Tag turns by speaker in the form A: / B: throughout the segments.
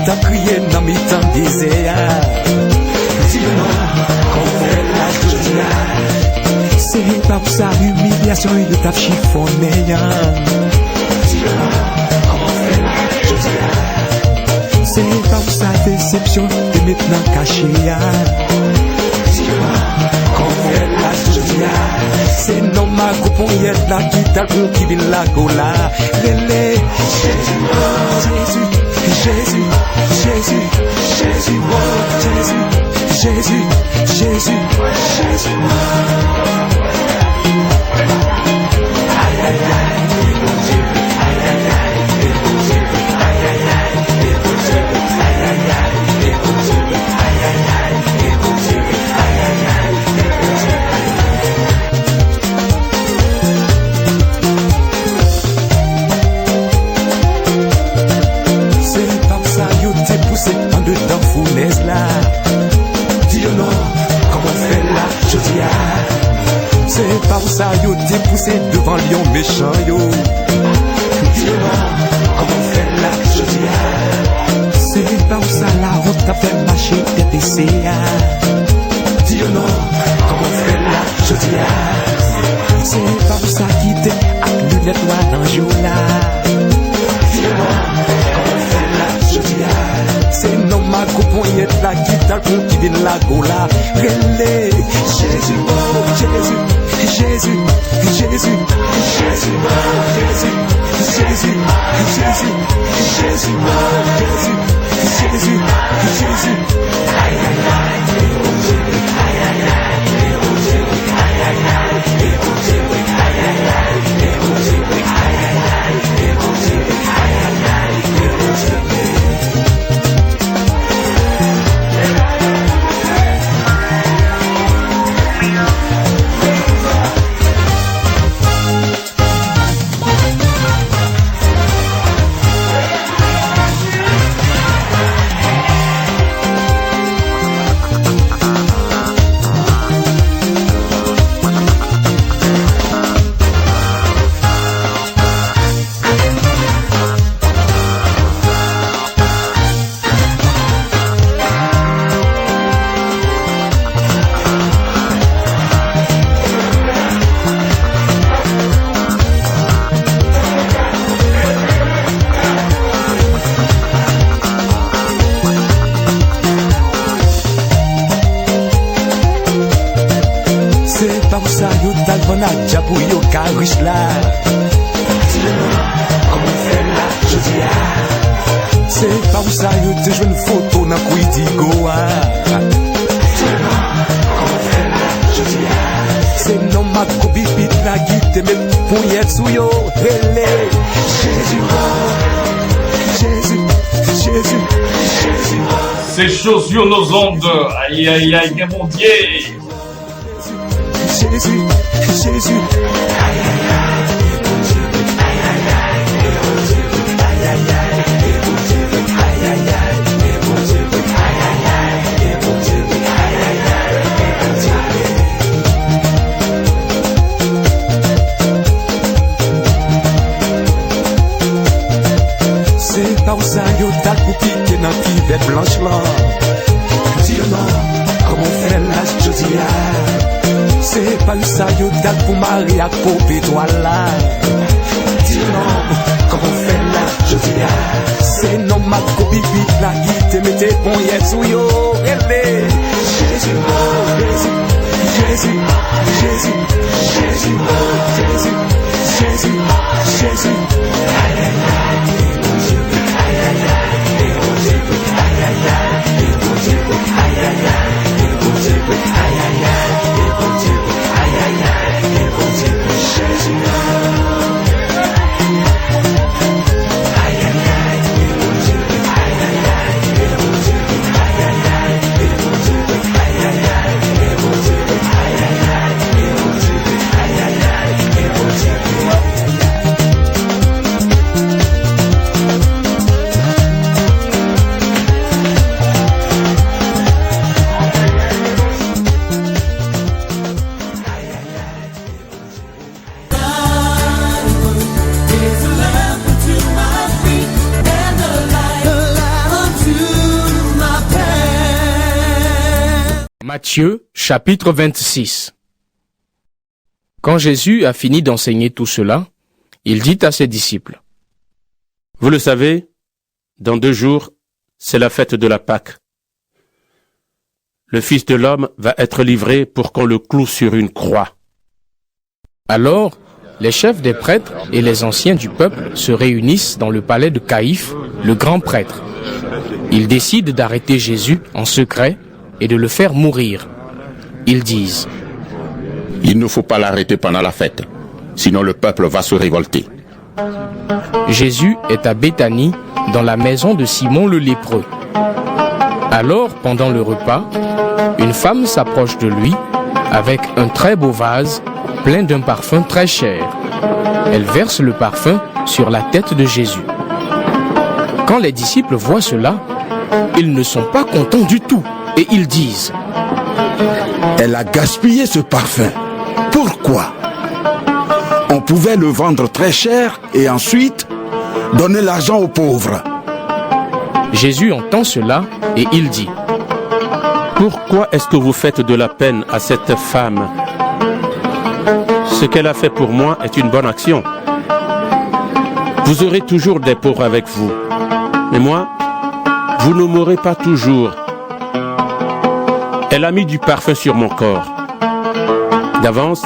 A: t'a crié dans mes temps désert. Dis-le non, qu'on fait la jodia. C'est pas pour ça humiliation de t'a chiffonné. Dis-le non, qu'on fait la jodia. C'est pas pour ça déception de maintenant caché. Dis-le non, qu'on fait la jodia. C'est non ma coupon yet la qui t'a qui vient la gola. Lélé, Jésus, Jésus, Jésus, Jésus, Jésus, oh Jésus, Jésus, Jésus, Jésus. Aïe aïe aïe, mon Dieu, aïe aïe aïe, mon Dieu, aïe aïe aïe, mon Dieu, aïe aïe aïe, mon Dieu, aïe aïe aïe, mon Dieu, aïe aïe aïe, mon Dieu. En dedans fournaise là. Dis non, comment faire la jodia. C'est pas où ça yo t'es poussé devant lion méchant yo. Dis non, comment faire la jodia. C'est pas où ça la honte t'a fait marcher tes PCA. Dis non, comment faire la jodia. C'est pas où ça quitter avec lunettes noires dans jour là. Dis non, comment faire la jodia. C'est non ma couponyette la guitare pour qui vient la gola. Relais, Jésus, oh Jésus, Jésus, Jésus, Jésus, oh Jésus, Jésus, Jésus, Jésus, oh Jésus, Jésus, Jésus. Aïe aïe aïe, mon Dieu, aïe aïe aïe, mon Dieu, aïe aïe aïe, mon Dieu, aïe aïe aïe, mon Dieu, aïe aïe aïe, mon Dieu, aïe aïe aïe, mon Dieu. C'est pas où ça yo te joue une photo dans Quidigo. C'est non ma copie pit la guide mais pour y être sous yo. Jésus, Jésus, Jésus, Jésus.
B: Ces choses sur nos ondes, aïe aïe aïe, mon Dieu.
A: Jésus, Jésus, aïe aïe aïe. C'est pas où ça yo t'as pour piquer dans pivette blanche là. Dis non, comment faire la jodia. C'est pas où ça yo t'as pour marier à couper toi là. Dis non, comment faire la jodia. C'est non ma copie vite la guide mettez bon yet sous yo. Jésus, oh Jésus, Jésus, Jésus, Jésus, oh Jésus, Jésus, Jésus. Aïe aïe aïe.
C: Matthieu, chapitre 26. Quand Jésus a fini d'enseigner tout cela, il dit à ses disciples:
D: Vous le savez, dans 2 jours, c'est la fête de la Pâque. Le Fils de l'homme va être livré pour qu'on le cloue sur une croix.
C: Alors, les chefs des prêtres et les anciens du peuple se réunissent dans le palais de Caïphe, le grand prêtre. Ils décident d'arrêter Jésus en secret et de le faire mourir. Ils disent:
E: Il ne faut pas l'arrêter pendant la fête, sinon le peuple va se révolter.
C: Jésus est à Béthanie, dans la maison de Simon le lépreux. Alors, pendant le repas, une femme s'approche de lui avec un très beau vase plein d'un parfum très cher. Elle verse le parfum sur la tête de Jésus. Quand les disciples voient cela, ils ne sont pas contents du tout et ils disent:
F: Elle a gaspillé ce parfum. Pourquoi? On pouvait le vendre très cher et ensuite donner l'argent aux pauvres.
C: Jésus entend cela et il dit:
D: Pourquoi est-ce que vous faites de la peine à cette femme? Ce qu'elle a fait pour moi est une bonne action. Vous aurez toujours des pauvres avec vous, mais moi, vous ne m'aurez pas toujours. Elle a mis du parfum sur mon corps. D'avance,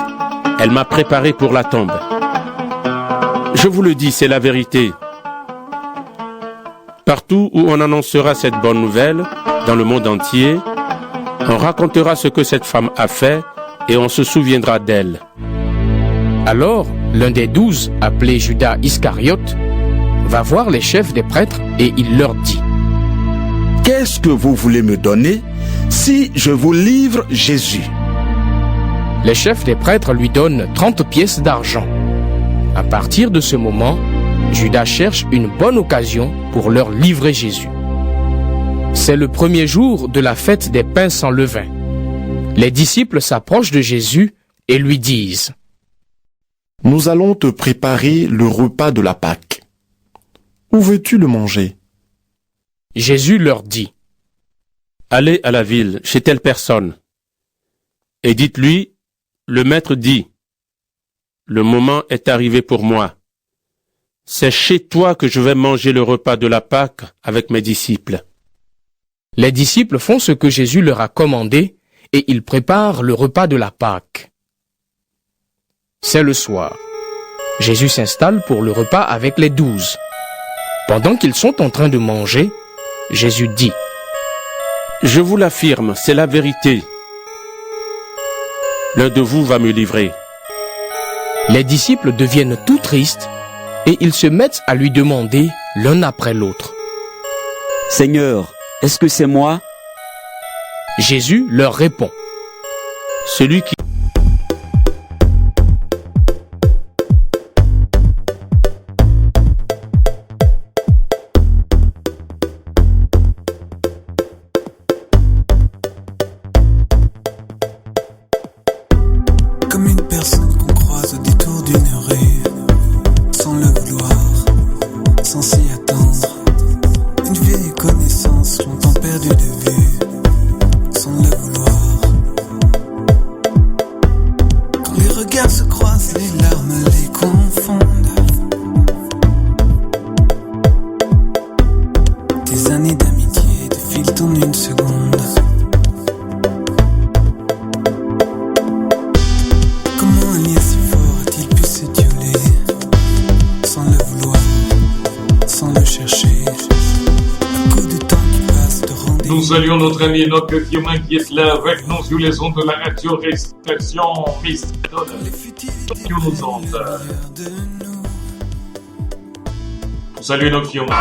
D: elle m'a préparé pour la tombe. Je vous le dis, c'est la vérité. Partout où on annoncera cette bonne nouvelle, dans le monde entier, on racontera ce que cette femme a fait et on se souviendra d'elle.
C: Alors, l'un des 12, appelé Judas Iscariote, va voir les chefs des prêtres et il leur dit:
F: Qu'est-ce que vous voulez me donner si je vous livre Jésus?
C: Les chefs des prêtres lui donnent 30 pièces d'argent. À partir de ce moment, Judas cherche une bonne occasion pour leur livrer Jésus. C'est le premier jour de la fête des pains sans levain. Les disciples s'approchent de Jésus et lui disent:
G: Nous allons te préparer le repas de la Pâque. Où veux-tu le manger?
C: Jésus leur dit:
D: Allez à la ville, chez telle personne, et dites-lui: Le maître dit, le moment est arrivé pour moi. C'est chez toi que je vais manger le repas de la Pâque avec mes disciples.
C: Les disciples font ce que Jésus leur a commandé et ils préparent le repas de la Pâque. C'est le soir. Jésus s'installe pour le repas avec les 12. Pendant qu'ils sont en train de manger, Jésus dit:
D: Je vous l'affirme, c'est la vérité. L'un de vous va me livrer.
C: Les disciples deviennent tout tristes et ils se mettent à lui demander l'un après l'autre:
H: Seigneur, est-ce que c'est moi?
C: Jésus leur répond:
D: Celui qui
I: Comme une personne qu'on croise au détour d'une rue, sans le vouloir, sans s'y attendre. Une vieille connaissance longtemps perdue de vue, sans le vouloir. Quand les regards se croisent, les larmes les confondent. Des années d'amitié défilent en une seconde.
B: Nous saluons notre ami Enoch Firmin qui est là avec nous sur les ondes de la radio Restriction Mistodon sur nos ondes. Salut Enoch Firmin.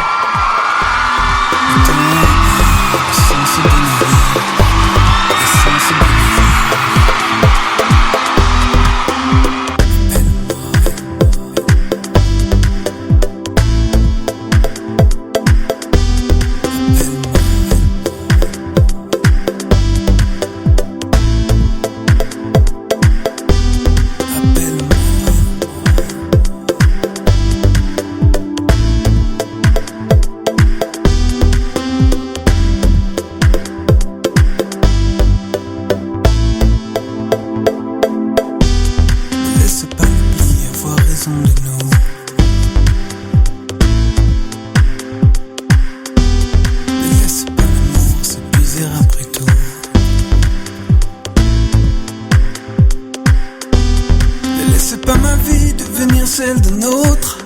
I: celle d'un autre.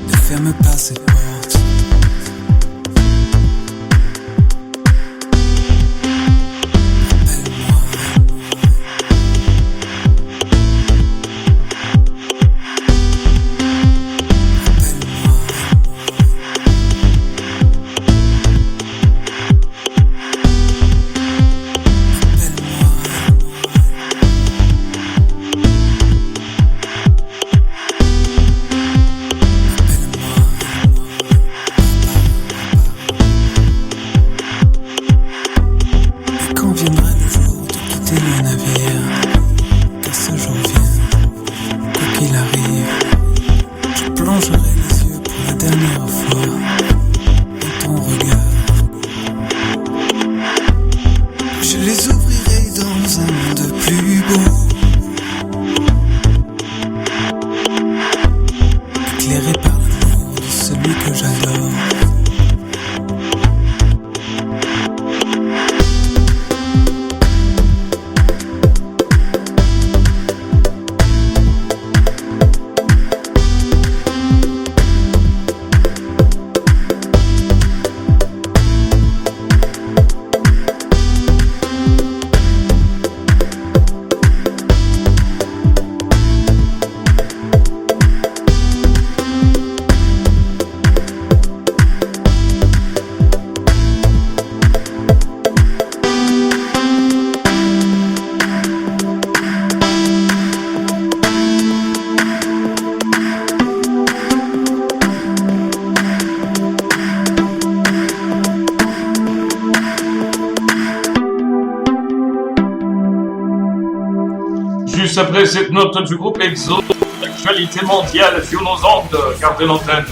I: Ne ferme pas cette porte.
B: Juste après cette note du groupe EXO, l'actualité mondiale sur nos ondes, gardez l'antenne.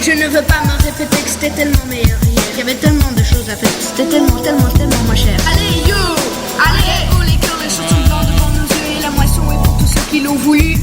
J: Je ne veux pas me répéter que c'était tellement meilleur hier. Il y avait tellement de choses à faire. C'était tellement moins cher. Allez yo, allez, oh les cœurs, les chansons blancs devant nos yeux et la moisson est pour tous ceux qui l'ont voulu.